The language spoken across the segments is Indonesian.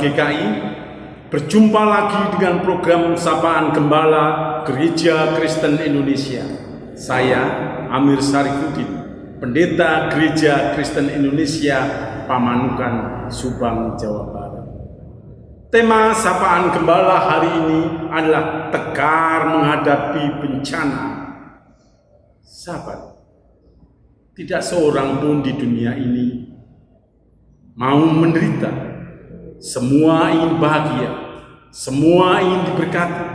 Sahabat GKI, berjumpa lagi dengan program Sapaan Gembala Gereja Kristen Indonesia. Saya Amir Syarifuddin, Pendeta Gereja Kristen Indonesia Pamanukan, Subang, Jawa Barat. Tema Sapaan Gembala hari ini adalah tegar menghadapi bencana. Sahabat, tidak seorang pun di dunia ini mau menderita. Semua ingin bahagia, semua ingin diberkati.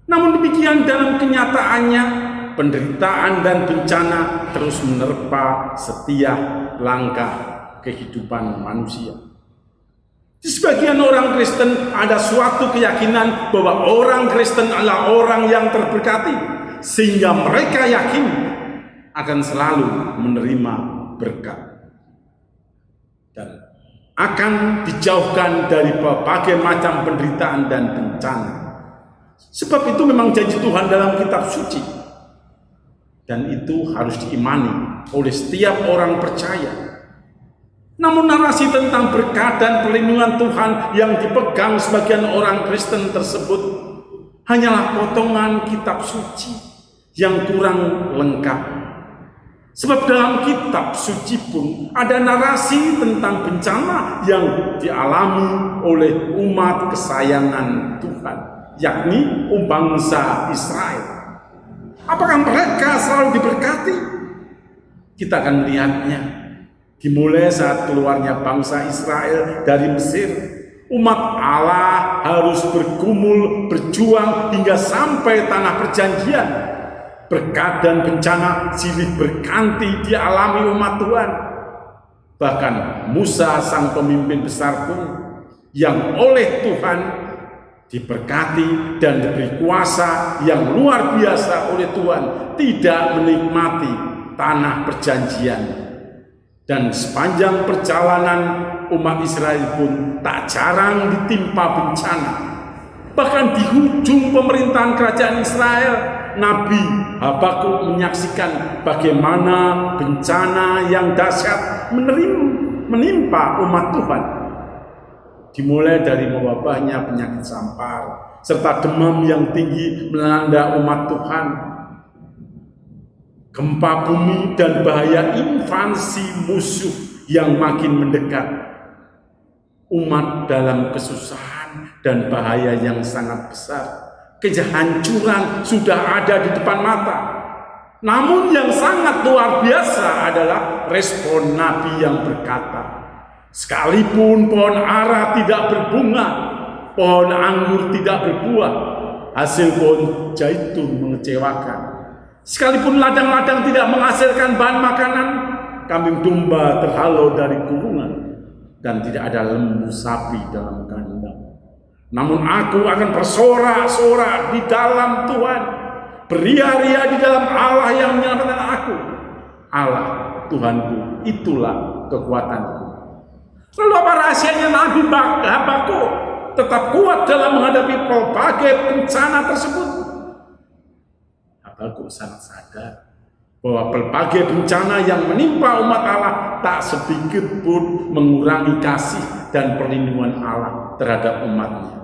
Namun demikian dalam kenyataannya, penderitaan dan bencana terus menerpa setiap langkah kehidupan manusia. Di sebagian orang Kristen ada suatu keyakinan bahwa orang Kristen adalah orang yang terberkati, sehingga mereka yakin akan selalu menerima berkat dan akan dijauhkan dari berbagai macam penderitaan dan bencana. Sebab itu memang janji Tuhan dalam kitab suci, dan itu harus diimani oleh setiap orang percaya. Namun narasi tentang berkat dan perlindungan Tuhan yang dipegang sebagian orang Kristen tersebut hanyalah potongan kitab suci yang kurang lengkap. Sebab dalam kitab suci pun ada narasi tentang bencana yang dialami oleh umat kesayangan Tuhan, yakni bangsa Israel. Apakah mereka selalu diberkati? Kita akan melihatnya. Dimulai saat keluarnya bangsa Israel dari Mesir, umat Allah harus bergumul, berjuang hingga sampai tanah perjanjian. Berkat dan bencana silih berganti dialami umat Tuhan. Bahkan Musa sang pemimpin besar pun yang oleh Tuhan diberkati dan diberi kuasa yang luar biasa oleh Tuhan, tidak menikmati tanah perjanjian. Dan sepanjang perjalanan umat Israel pun tak jarang ditimpa bencana. Bahkan di ujung pemerintahan kerajaan Israel, Nabi Habakuk menyaksikan bagaimana bencana yang dahsyat menimpa umat Tuhan. Dimulai dari mewabahnya penyakit sampar serta demam yang tinggi melanda umat Tuhan, gempa bumi dan bahaya invasi musuh yang makin mendekat. Umat dalam kesusahan dan bahaya yang sangat besar. Kehancuran sudah ada di depan mata. Namun yang sangat luar biasa adalah respon Nabi yang berkata, sekalipun pohon ara tidak berbunga, pohon anggur tidak berbuah, hasil pohon zaitun mengecewakan. Sekalipun ladang-ladang tidak menghasilkan bahan makanan, kambing domba terhalau dari kurungan, dan tidak ada lembu sapi dalam kandang. Namun aku akan bersorak-sorak di dalam Tuhan, beria-ria di dalam Allah yang menyelamatkan aku. Allah Tuhanku, itulah kekuatanku. Lalu apa rahasianya Nabi Habakuk tetap kuat dalam menghadapi berbagai bencana tersebut? Habakuk sangat sadar bahwa berbagai bencana yang menimpa umat Allah tak sedikit pun mengurangi kasih dan perlindungan Allah terhadap umatnya.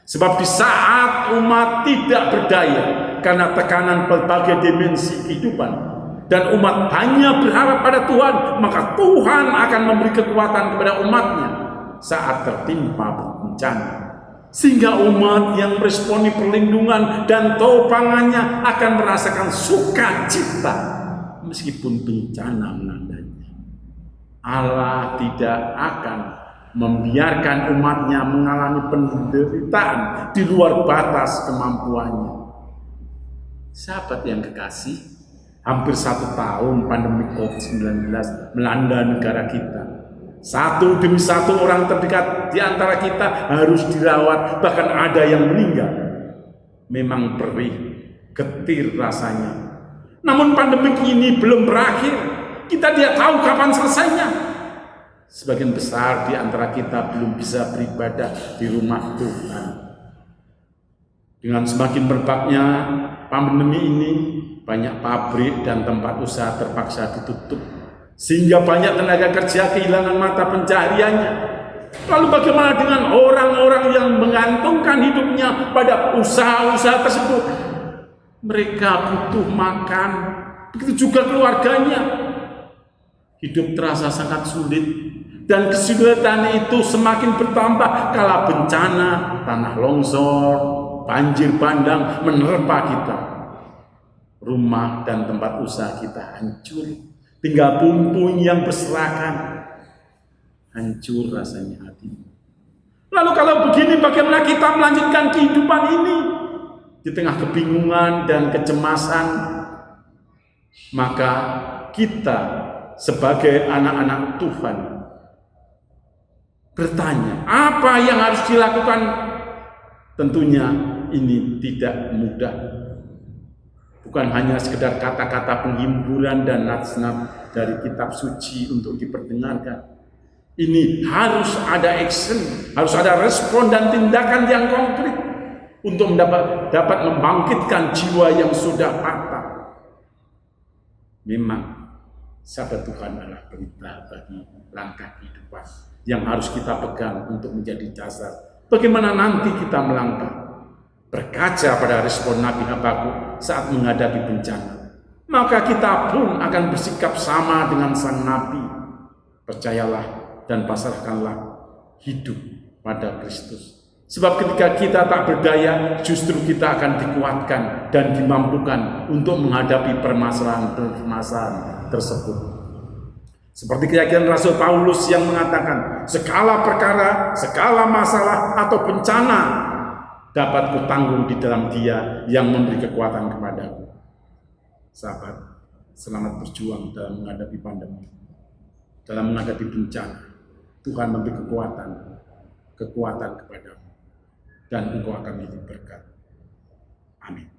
Sebab di saat umat tidak berdaya karena tekanan berbagai dimensi kehidupan, dan umat hanya berharap pada Tuhan, maka Tuhan akan memberi kekuatan kepada umatnya saat tertimpa bencana. Sehingga umat yang meresponi perlindungan dan topangannya akan merasakan sukacita meskipun bencana melandanya. Allah tidak akan membiarkan umatnya mengalami penderitaan di luar batas kemampuannya. Sahabat yang kekasih, hampir 1 tahun pandemi COVID-19 melanda negara kita. Satu demi satu orang terdekat di antara kita harus dirawat, bahkan ada yang meninggal. Memang perih, getir rasanya. Namun pandemi ini belum berakhir. Kita tidak tahu kapan selesainya. Sebagian besar di antara kita belum bisa beribadah di rumah Tuhan. Dengan semakin merebaknya pandemi ini, banyak pabrik dan tempat usaha terpaksa ditutup, sehingga banyak tenaga kerja kehilangan mata pencahariannya. Lalu bagaimana dengan orang-orang yang menggantungkan hidupnya pada usaha-usaha tersebut? Mereka butuh makan, begitu juga keluarganya. Hidup terasa sangat sulit, dan kesulitan itu semakin bertambah kala bencana, tanah longsor, banjir bandang menerpa kita. Rumah dan tempat usaha kita hancur, tinggal puing-puing yang berserakan. Hancur rasanya hati. Lalu kalau begini, bagaimana kita melanjutkan kehidupan ini? Di tengah kebingungan dan kecemasan, maka kita sebagai anak-anak Tuhan bertanya, apa yang harus dilakukan? Tentunya ini tidak mudah. Bukan hanya sekedar kata-kata penghiburan dan nats-nats dari kitab suci untuk diperdengarkan. Ini harus ada action, harus ada respon dan tindakan yang konkret untuk dapat membangkitkan jiwa yang sudah patah. Memang sabda Tuhan adalah pelita bagi langkah kehidupan yang harus kita pegang untuk menjadi dasar bagaimana nanti kita melangkah. Berkaca pada respon Nabi Habakuk saat menghadapi bencana, maka kita pun akan bersikap sama dengan sang Nabi. Percayalah dan pasrahkanlah hidup pada Kristus. Sebab ketika kita tak berdaya, justru kita akan dikuatkan dan dimampukan untuk menghadapi permasalahan tersebut. Seperti keyakinan Rasul Paulus yang mengatakan, segala perkara, segala masalah atau bencana dapat kutanggung di dalam Dia yang memberi kekuatan kepadaku. Sahabat, selamat berjuang dalam menghadapi pandemi, dalam menghadapi bencana. Tuhan memberi kekuatan kepadamu, dan engkau akan menjadi berkat. Amin.